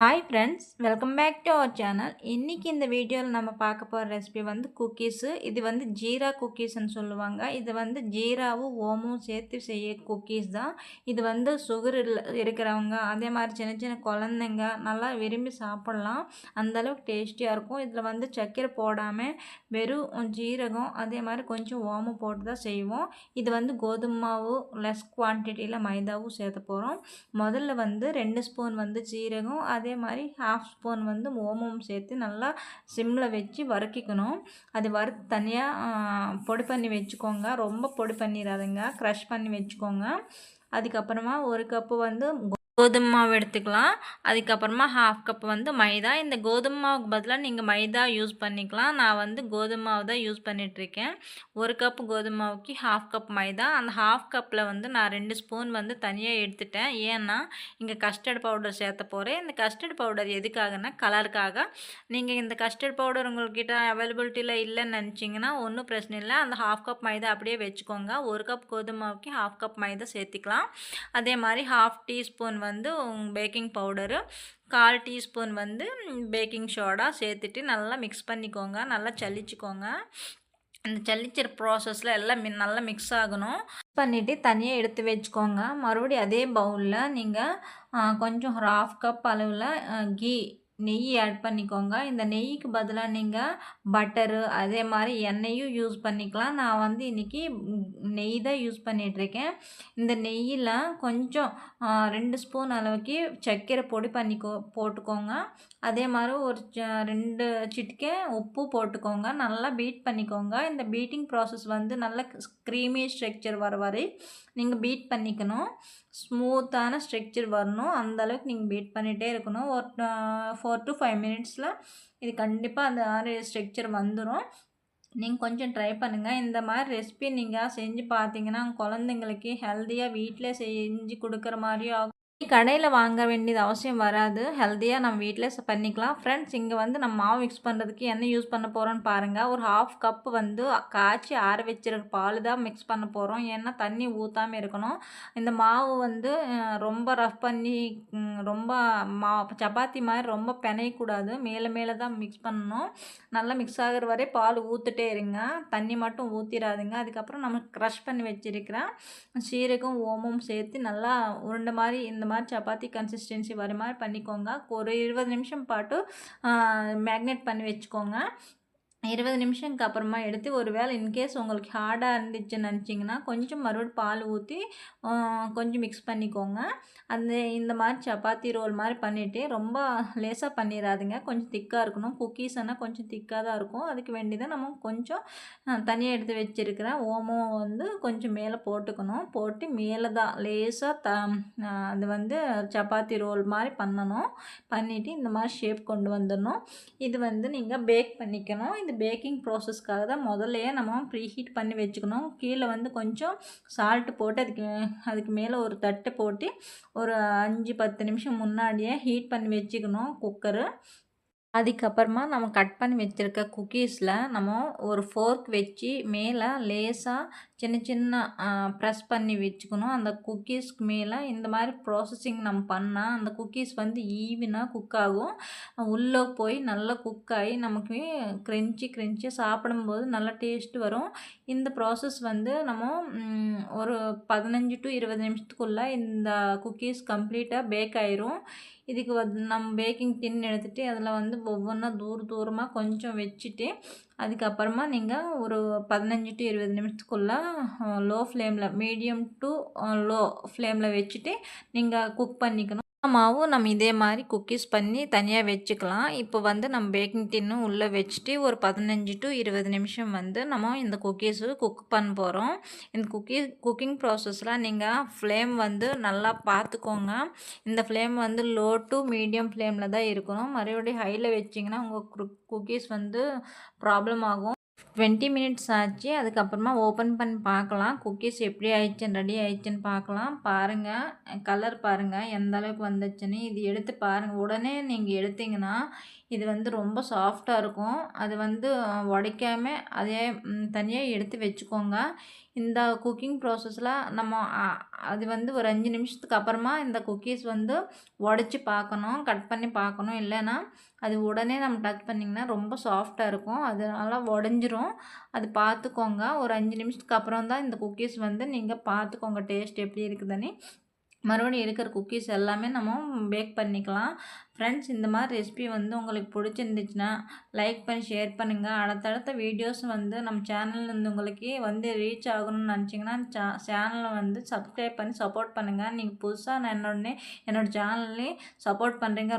Hi friends, welcome back to our channel. இன்றைக்கி இந்த வீடியோவில் நம்ம பார்க்க போகிற ரெசிபி வந்து குக்கீஸு. இது வந்து ஜீரா குக்கீஸ்ன்னு சொல்லுவாங்க. இது வந்து ஜீராவும் ஓமும் சேர்த்து செய்ய குக்கீஸ் தான். இது வந்து சுகர் இருக்கிறவங்க, அதே மாதிரி சின்ன சின்ன குழந்தைங்க நல்லா விரும்பி சாப்பிட்லாம். அந்தளவுக்கு டேஸ்டியாக இருக்கும். இதில் வந்து சர்க்கரை போடாமல் வெறும் ஜீரகம், அதே மாதிரி கொஞ்சம் ஓமம் போட்டு தான் செய்வோம். இது வந்து கோதுமை மாவு, லெஸ் குவான்டிட்டியில் மைதாவும் சேர்த்த போகிறோம். முதல்ல வந்து 2 ஸ்பூன் வந்து ஜீரகம், அதே மாதிரி 1/2 ஸ்பூன் வந்து ஓமம் சேர்த்து நல்லா சிம்மில் வச்சு வறுக்கிக்கணும். அது வறுத்து தனியாக பொடி பண்ணி வச்சுக்கோங்க. ரொம்ப பொடி பண்ணிடாதுங்க, க்ரஷ் பண்ணி வச்சுக்கோங்க. அதுக்கப்புறமா 1 கப்பு வந்து கோதுமை மாவு எடுத்துக்கலாம். அதுக்கப்புறமா 1/2 கப் வந்து மைதா. இந்த கோதுமை மாவுக்கு பதிலாக நீங்கள் மைதா யூஸ் பண்ணிக்கலாம். நான் வந்து கோதுமை மாவு தான் யூஸ் பண்ணிகிட்ருக்கேன். 1 கப் கோதுமை மாவுக்கு 1/2 கப் மைதா. அந்த 1/2 கப்பில் வந்து நான் 2 ஸ்பூன் வந்து தனியாக எடுத்துட்டேன். ஏன்னா இங்கே கஸ்டர்ட் பவுடர் சேர்த்த போகிறேன். இந்த கஸ்டர்ட் பவுடர் எதுக்காகனா கலருக்காக. நீங்கள் இந்த கஸ்டர்ட் பவுடர் உங்கள்கிட்ட அவைலபிலிட்டியில் இல்லைன்னு நினச்சிங்கன்னா ஒன்றும் பிரச்சனை இல்லை. அந்த 1/2 கப் மைதா அப்படியே வச்சுக்கோங்க. 1 கப் கோதுமை மாவுக்கு 1/2 கப் மைதா சேர்த்திக்கலாம். அதே மாதிரி 1/2 டீஸ்பூன் வந்து பேக்கிங் பவுடரு, 1/4 டீஸ்பூன் வந்து பேக்கிங் சோடா சேர்த்துட்டு நல்லா மிக்ஸ் பண்ணிக்கோங்க. நல்லா சலிச்சுக்கோங்க. அந்த சலிச்சிற ப்ராசஸில் எல்லாம் நல்லா மிக்ஸ் ஆகணும். பண்ணிவிட்டு தனியாக எடுத்து வச்சுக்கோங்க. மறுபடியும் அதே பவுலில் நீங்கள் கொஞ்சம் ஒரு 1/2 கப் அளவில் நெய் ஆட் பண்ணிக்கோங்க. இந்த நெய்க்கு பதிலாக நீங்கள் பட்டரு, அதே மாதிரி எண்ணெயும் யூஸ் பண்ணிக்கலாம். நான் வந்து இன்றைக்கி நெய் தான் யூஸ் பண்ணிகிட்ருக்கேன். இந்த நெய்யில் கொஞ்சம் 2 ஸ்பூன் அளவுக்கு சர்க்கரை பொடி போட்டுக்கோங்க. அதே மாதிரி ஒரு 2 சிட்டிகை உப்பு போட்டுக்கோங்க. நல்லா பீட் பண்ணிக்கோங்க. இந்த பீட்டிங் ப்ராசஸ் வந்து நல்ல க்ரீமி ஸ்ட்ரக்சர் வர வரை நீங்கள் பீட் பண்ணிக்கணும். ஸ்மூத்தான ஸ்ட்ரக்சர் வரணும். அந்தளவுக்கு நீங்கள் பீட் பண்ணிகிட்டே இருக்கணும். ஒரு 4 to 5 மினிட்ஸில் இது கண்டிப்பாக அந்த ஸ்ட்ரக்சர் வந்துடும். நீங்கள் கொஞ்சம் ட்ரை பண்ணுங்கள். இந்த மாதிரி ரெசிபி நீங்கள் செஞ்சு பார்த்தீங்கன்னா குழந்தைங்களுக்கு ஹெல்த்தியாக வீட்டில் செஞ்சு கொடுக்குற மாதிரியும் ஆகும். கடையில் வாங்க வேண்டியது அவசியம் வராது. ஹெல்த்தியாக நம்ம வீட்டிலே பண்ணிக்கலாம். ஃப்ரெண்ட்ஸ், இங்கே வந்து நம்ம மாவு மிக்ஸ் பண்ணுறதுக்கு என்ன யூஸ் பண்ண போகிறோன்னு பாருங்கள். ஒரு 1/2 கப் வந்து காய்ச்சி ஆற வச்சிருக்க பால் தான் மிக்ஸ் பண்ண போகிறோம். ஏன்னா தண்ணி ஊற்றாமல் இருக்கணும். இந்த மாவு வந்து ரொம்ப ரஃப் பண்ணி ரொம்ப சப்பாத்தி மாதிரி ரொம்ப பிணையக்கூடாது. மேலே மேலே தான் மிக்ஸ் பண்ணணும். நல்லா மிக்ஸ் ஆகிற வரை பால் ஊற்றிட்டே இருங்க. தண்ணி மட்டும் ஊற்றிடாதுங்க. அதுக்கப்புறம் நம்ம க்ரஷ் பண்ணி வச்சுருக்கிறேன் சீரகம், ஓமம் சேர்த்து நல்லா உருண்டை மாதிரி இந்த மாதிரி சப்பாத்தி கன்சிஸ்டன்சி வர மாதிரி பண்ணிக்கோங்க. ஒரு 20 நிமிஷம் பாட்டு மேக்னேட் பண்ணி வச்சுக்கோங்க. 20 நிமிஷத்துக்கு அப்புறமா எடுத்து ஒரு வேளை இன்கேஸ் உங்களுக்கு ஹார்டாக இருந்துச்சுன்னு நினச்சிங்கன்னா கொஞ்சம் மறுபடியும் பால் ஊற்றி கொஞ்சம் மிக்ஸ் பண்ணிக்கோங்க. இந்த மாதிரி சப்பாத்தி ரோல் மாதிரி பண்ணிவிட்டு ரொம்ப லேசாக பண்ணிடாதுங்க. கொஞ்சம் திக்காக இருக்கணும். குக்கீஸ்னால் கொஞ்சம் திக்காக தான் இருக்கும். அதுக்கு வேண்டிதான் நம்ம கொஞ்சம் தனியாக எடுத்து வச்சுருக்கிறேன் ஓமம் வந்து கொஞ்சம் மேலே போட்டுக்கணும். போட்டு மேலே தான் லேசாக அது வந்து சப்பாத்தி ரோல் மாதிரி பண்ணணும். பண்ணிவிட்டு இந்த மாதிரி ஷேப் கொண்டு வந்துடணும். இது வந்து நீங்கள் பேக் பண்ணிக்கணும். இந்த பேக்கிங் ப்ராசஸ்க்காக தான் முதல்லையே நம்ம ப்ரீஹீட் பண்ணி வச்சுக்கணும். கீழே வந்து கொஞ்சம் சால்ட்டு போட்டு அதுக்கு மேலே ஒரு தட்டு போட்டு ஒரு 5-10 நிமிஷம் முன்னாடியே ஹீட் பண்ணி வச்சுக்கணும் குக்கரு. அதுக்கப்புறமா நம்ம கட் பண்ணி வச்சுருக்க குக்கீஸில் நம்ம ஒரு ஃபோர்க் வச்சு மேலே லேசாக சின்ன சின்ன ப்ரெஸ் பண்ணி வச்சுக்கணும். அந்த குக்கீஸ்க்கு மேலே இந்த மாதிரி ப்ராசஸிங் நம்ம பண்ணால் அந்த குக்கீஸ் வந்து ஈவனாக குக் ஆகும். உள்ளே போய் நல்லா குக் ஆகி நமக்கு க்ரன்ச்சியாக சாப்பிடும்போது நல்லா டேஸ்ட் வரும். இந்த ப்ராசஸ் வந்து நம்ம ஒரு 15 to 20 நிமிஷத்துக்குள்ளே இந்த குக்கீஸ் கம்ப்ளீட்டாக பேக் ஆயிரும். இதுக்கு வந்து நம்ம பேக்கிங் டின் எடுத்துகிட்டு அதில் வந்து ஒவ்வொன்றா தூரமாக கொஞ்சம் வச்சுட்டு அதுக்கப்புறமா நீங்கள் ஒரு 15 to 20 நிமிஷத்துக்குள்ளே லோ ஃப்ளேமில் மீடியம் டு லோ ஃப்ளேமில் வச்சுட்டு நீங்கள் குக் பண்ணிக்கணும். மாவும் நம்ம இதே மாதிரி குக்கீஸ் பண்ணி தனியாக வச்சுக்கலாம். இப்போ வந்து நம்ம பேக்கிங் டின்னும் உள்ளே வச்சுட்டு ஒரு 15 to 20 நிமிஷம் வந்து நம்ம இந்த குக்கீஸு குக் பண்ண போகிறோம். இந்த குக்கிங் ப்ராசஸில் நீங்கள் ஃப்ளேம் வந்து நல்லா பார்த்துக்கோங்க. இந்த ஃப்ளேம் வந்து லோ டு மீடியம் ஃப்ளேமில் தான் இருக்கணும். மறுபடியும் ஹையில் வச்சிங்கன்னா உங்கள் குக்கீஸ் வந்து ப்ராப்ளம் ஆகும். 20 மினிட்ஸ் ஆச்சு. அதுக்கப்புறமா ஓப்பன் பண்ணி பார்க்கலாம். குக்கீஸ் எப்படி ஆயிடுச்சுன்னு ரெடி ஆயிடுச்சுன்னு பார்க்கலாம். பாருங்கள், கலர் பாருங்கள் எந்த அளவுக்கு வந்துச்சுன்னு. இது எடுத்து பாருங்கள். உடனே நீங்கள் எடுத்தீங்கன்னா இது வந்து ரொம்ப சாஃப்டாக இருக்கும். அது வந்து உடைக்காம அதே தனியாக எடுத்து வச்சுக்கோங்க. இந்த குக்கிங் ப்ராசஸில் நம்ம அது வந்து ஒரு 5 நிமிஷத்துக்கு அப்புறமா இந்த குக்கீஸ் வந்து உடச்சி பார்க்கணும், கட் பண்ணி பார்க்கணும். இல்லைன்னா அது உடனே நம்ம டச் பண்ணிங்கன்னா ரொம்ப சாஃப்டாக இருக்கும். அதனால உடஞ்சிரும். அது பார்த்துக்கோங்க. ஒரு 5 நிமிஷத்துக்கு அப்புறம் தான் இந்த குக்கீஸ் வந்து நீங்கள் பார்த்துக்கோங்க டேஸ்ட் எப்படி இருக்குதுன்னு. மறுபடியும் இருக்கிற குக்கீஸ் எல்லாமே நம்ம பேக் பண்ணிக்கலாம். ஃப்ரெண்ட்ஸ், இந்த மாதிரி ரெசிபி வந்து உங்களுக்கு பிடிச்சிருந்துச்சுன்னா லைக் பண்ணி ஷேர் பண்ணுங்கள். அடுத்தடுத்த வீடியோஸ் வந்து நம்ம சேனல்லேருந்து உங்களுக்கு வந்து ரீச் ஆகணும்னு நினச்சிங்கன்னா சேனலை வந்து சப்ஸ்கிரைப் பண்ணி சப்போர்ட் பண்ணுங்கள். நீங்கள் புதுசாக என்னோட சேனல்லே சப்போர்ட் பண்ணுறீங்க.